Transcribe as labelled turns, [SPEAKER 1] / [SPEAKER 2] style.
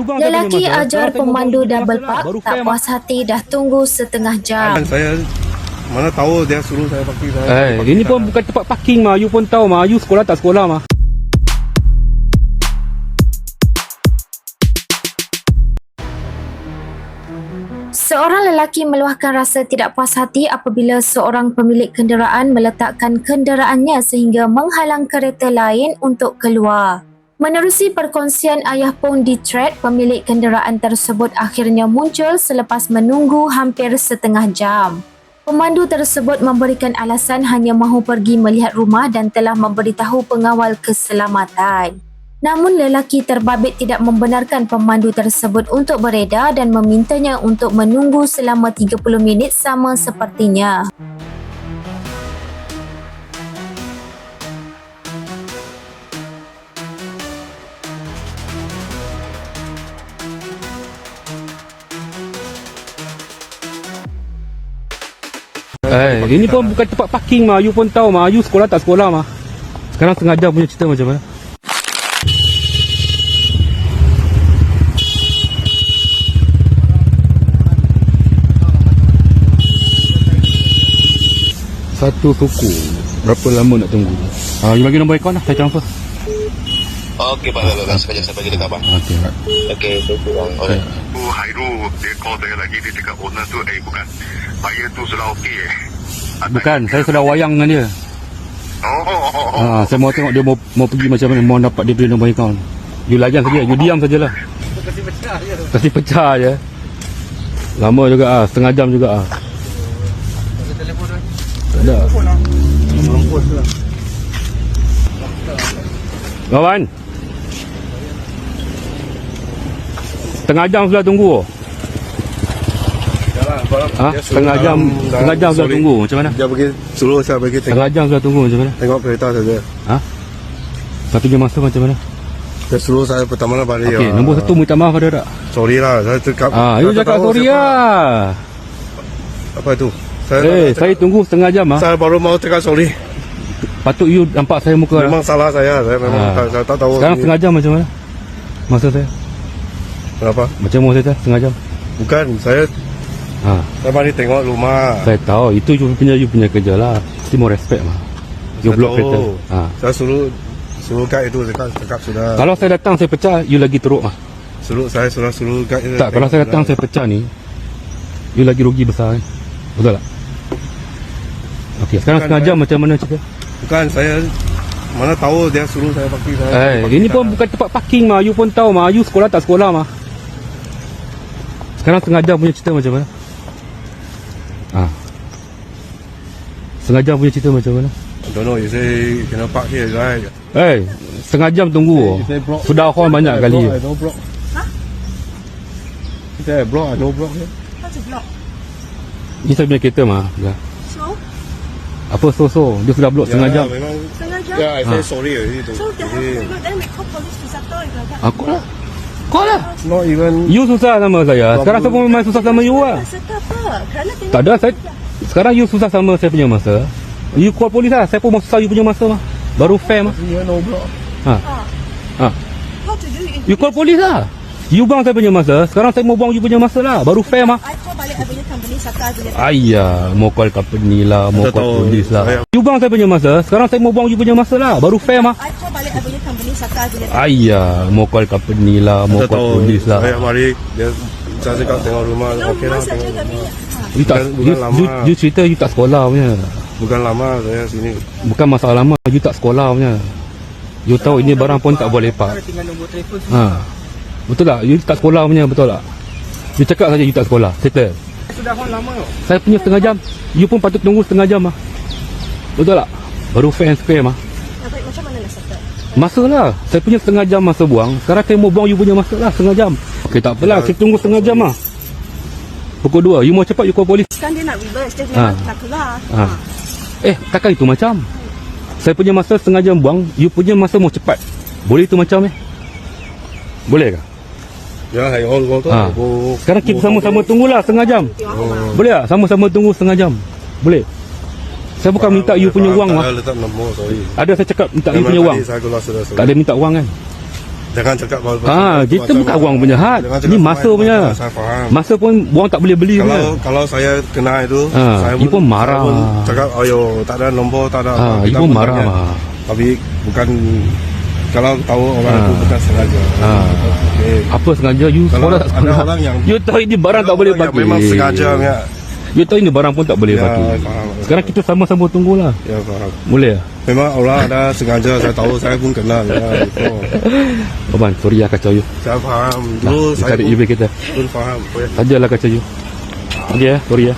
[SPEAKER 1] Lelaki ajar pemandu double park tak puas hati dah tunggu setengah jam.
[SPEAKER 2] Saya mana tahu dia suruh saya parking saya.
[SPEAKER 3] Ini pun bukan tempat parking mah. You pun tahu mah. You sekolah tak sekolah mah.
[SPEAKER 1] Seorang lelaki meluahkan rasa tidak puas hati apabila seorang pemilik kenderaan meletakkan kenderaannya sehingga menghalang kereta lain untuk keluar. Menerusi perkongsian ayah Pong di thread, pemilik kenderaan tersebut akhirnya muncul selepas menunggu hampir setengah jam. Pemandu tersebut memberikan alasan hanya mahu pergi melihat rumah dan telah memberitahu pengawal keselamatan. Namun lelaki terbabit tidak membenarkan pemandu tersebut untuk beredar dan memintanya untuk menunggu selama 30 minit sama sepertinya.
[SPEAKER 3] Ini pun bukan tempat parking mah. You pun tahu mah. You sekolah tak sekolah mah. Sekarang setengah jam punya cerita macam mana? Satu suku. Berapa lama nak tunggu? You bagi nombor akaun lah. Saya transfer.
[SPEAKER 4] Okey, Pak. Sekejap saya bagi dekat Abang.
[SPEAKER 3] Okey.
[SPEAKER 4] Okey, tunggu Bang. Okey.
[SPEAKER 5] Hairu dia call saya lagi, dia cakap owner tu bukan, buyer tu sudah okey
[SPEAKER 3] Bukan, saya sudah wayang dengan dia. Saya mau tengok dia mau pergi macam mana, mau dapat dia beli nombor akaun. You layan saja, you diam sajalah. Kasih pecah je. Lama juga setengah jam juga Tak ada. Kawan, setengah jam sudah tunggu. Setengah jam sudah tunggu. Macam mana?
[SPEAKER 2] Dia bagi suruh saya bagi
[SPEAKER 3] Setengah jam sudah tunggu. Macam mana?
[SPEAKER 2] tengok kereta saja.
[SPEAKER 3] Satunya masa macam mana?
[SPEAKER 2] Dia suruh saya pertama balik.
[SPEAKER 3] Okey, nombor satu minta maaf ada tak?
[SPEAKER 2] Sorry lah, saya cakap.
[SPEAKER 3] You cakap sorry lah.
[SPEAKER 2] Apa itu?
[SPEAKER 3] Saya tunggu setengah jam
[SPEAKER 2] Saya baru mau cakap sorry.
[SPEAKER 3] Patut you nampak saya muka.
[SPEAKER 2] Memang salah saya memang saya tak tahu.
[SPEAKER 3] Sekarang setengah jam macam mana? Masa saya?
[SPEAKER 2] Kenapa?
[SPEAKER 3] Macam mana saya setengah jam?
[SPEAKER 2] Bukan, saya balik tengok rumah.
[SPEAKER 3] Saya tahu, itu you punya kerja lah. Mesti mau respect mah. You
[SPEAKER 2] Saya
[SPEAKER 3] block
[SPEAKER 2] tahu.
[SPEAKER 3] kereta.
[SPEAKER 2] Saya suruh guide itu cakap sudah.
[SPEAKER 3] Kalau saya datang saya pecah, you lagi teruk mah.
[SPEAKER 2] Suruh guide.
[SPEAKER 3] Tak, kalau saya datang saya pecah ni, you lagi rugi besar. Betul tak? Okey, sekarang setengah jam macam mana cerita?
[SPEAKER 2] Bukan, saya mana tahu dia suruh saya parking saya.
[SPEAKER 3] Ini pun bukan tempat parking mah. You pun tahu mah. You sekolah tak sekolah mah. Sekarang setengah jam punya cerita macam mana? Setengah jam punya cerita macam mana?
[SPEAKER 2] Don't know, you say cannot park here, right?
[SPEAKER 3] Setengah jam tunggu. Sudah horn banyak kali.
[SPEAKER 2] I don't block. Saya block, I don't block here.
[SPEAKER 6] How's it block?
[SPEAKER 3] Ini saya punya kereta mah.
[SPEAKER 6] So?
[SPEAKER 3] Apa so? Dia sudah blok setengah jam.
[SPEAKER 2] Memang.
[SPEAKER 6] Setengah jam?
[SPEAKER 2] Yeah, I say sorry already.
[SPEAKER 6] So they have to go, then we call police to settle it like that.
[SPEAKER 3] Aku lah. Kau lah.
[SPEAKER 2] Not even.
[SPEAKER 3] You susah sama saya. Sekarang saya pun memang susah sama you lah.
[SPEAKER 6] Settle apa? Kerana tengok.
[SPEAKER 3] Tak ada, saya. Sekarang you susah sama saya punya masa. You call polis lah. Saya pun mau susah you punya masa mah. Baru fair mah.
[SPEAKER 2] You no block.
[SPEAKER 6] How to do it?
[SPEAKER 3] You call polis lah. You buang saya punya masa. Sekarang saya mau buang you punya masa lah. Baru fair mah.
[SPEAKER 6] I call balik I punya company, settle I punya.
[SPEAKER 3] Ayah, mau call company lah, mau
[SPEAKER 2] Saya
[SPEAKER 3] call
[SPEAKER 2] tahu.
[SPEAKER 3] polis lah.
[SPEAKER 2] Saya-
[SPEAKER 3] You buang saya punya masa. Sekarang saya mau buang you punya masa lah. Baru fair mah.
[SPEAKER 6] I call balik I punya company, settle I punya.
[SPEAKER 3] Ayah, mau call company lah, mau
[SPEAKER 2] Saya
[SPEAKER 3] call
[SPEAKER 2] tahu.
[SPEAKER 3] polis lah.
[SPEAKER 2] Saya mari dia saya cakap tengok rumah.
[SPEAKER 6] No,
[SPEAKER 2] Okey lah.
[SPEAKER 6] rumah saja
[SPEAKER 2] tengok
[SPEAKER 6] kami.
[SPEAKER 2] rumah.
[SPEAKER 3] You tak,
[SPEAKER 2] Bukan lama.
[SPEAKER 3] you cerita you tak sekolah punya.
[SPEAKER 2] Bukan lama saya sini.
[SPEAKER 3] Bukan masalah lama, you tak sekolah punya. You tahu ini barang pun tak boleh lepak. Betul tak? You tak sekolah punya, betul tak? You cakap saja you tak sekolah. Settle.
[SPEAKER 2] Sudah lama.
[SPEAKER 3] Saya punya setengah jam. You pun patut tunggu setengah jam mah. Betul tak? Baru fair and square mah.
[SPEAKER 6] Baik, macam mana nak settle?
[SPEAKER 3] Masa lah. Saya punya setengah jam masa buang. Sekarang saya mau buang you punya masa lah setengah jam. Okay, tak apalah. Saya tunggu setengah jam lah. Pukul 2. You mau cepat, you call polis.
[SPEAKER 6] Kan dia nak reverse, dia nak keluar.
[SPEAKER 3] Takkan itu macam. Saya punya masa setengah jam buang. You punya masa mau cepat. Boleh itu macam Boleh kah?
[SPEAKER 2] Ya, hai all go tu.
[SPEAKER 3] Sekarang kita sama-sama tunggulah setengah jam. Boleh tak? Sama-sama tunggu setengah jam. Boleh? Saya bukan minta you punya wang lah.
[SPEAKER 2] Letak nombor, sorry.
[SPEAKER 3] Ada saya cakap minta you punya wang.
[SPEAKER 2] Saya keluar sudah.
[SPEAKER 3] Tak ada minta wang kan?
[SPEAKER 2] Jangan cakap kalau
[SPEAKER 3] Kita bukan awang punya had.
[SPEAKER 2] Jangan
[SPEAKER 3] Ni
[SPEAKER 2] cakap
[SPEAKER 3] masa
[SPEAKER 2] main,
[SPEAKER 3] punya.
[SPEAKER 2] Saya faham.
[SPEAKER 3] Masa pun orang tak boleh beli punya.
[SPEAKER 2] Kalau saya kena itu, saya
[SPEAKER 3] you pun marah.
[SPEAKER 2] saya pun cakap, ayo tak ada nombor, tak ada apa.
[SPEAKER 3] You
[SPEAKER 2] Kita
[SPEAKER 3] pun
[SPEAKER 2] pun
[SPEAKER 3] marah
[SPEAKER 2] tanya.
[SPEAKER 3] lah.
[SPEAKER 2] Tapi bukan kalau tahu orang itu bukan sengaja. Okay.
[SPEAKER 3] Apa sengaja you
[SPEAKER 2] Kalau
[SPEAKER 3] sekolah tak
[SPEAKER 2] ada
[SPEAKER 3] sekolah.
[SPEAKER 2] orang yang-
[SPEAKER 3] You tahu ini barang tak boleh
[SPEAKER 2] Yang
[SPEAKER 3] bagi.
[SPEAKER 2] memang sengaja punya.
[SPEAKER 3] You tahu ini barang pun tak boleh
[SPEAKER 2] Ya,
[SPEAKER 3] bagi.
[SPEAKER 2] faham.
[SPEAKER 3] Sekarang kita sama-sama tunggulah.
[SPEAKER 2] Ya faham.
[SPEAKER 3] Boleh lah.
[SPEAKER 2] Memang orang ada sengaja, saya tahu, saya pun kenal. Ya, itu.
[SPEAKER 3] Abang, sorry lah kacau you.
[SPEAKER 2] Saya faham.
[SPEAKER 3] Nah,
[SPEAKER 2] Dulu
[SPEAKER 3] kita
[SPEAKER 2] saya
[SPEAKER 3] cari eBay kita.
[SPEAKER 2] pun faham.
[SPEAKER 3] Sajalah kacau you. Okey ya, sorry ya.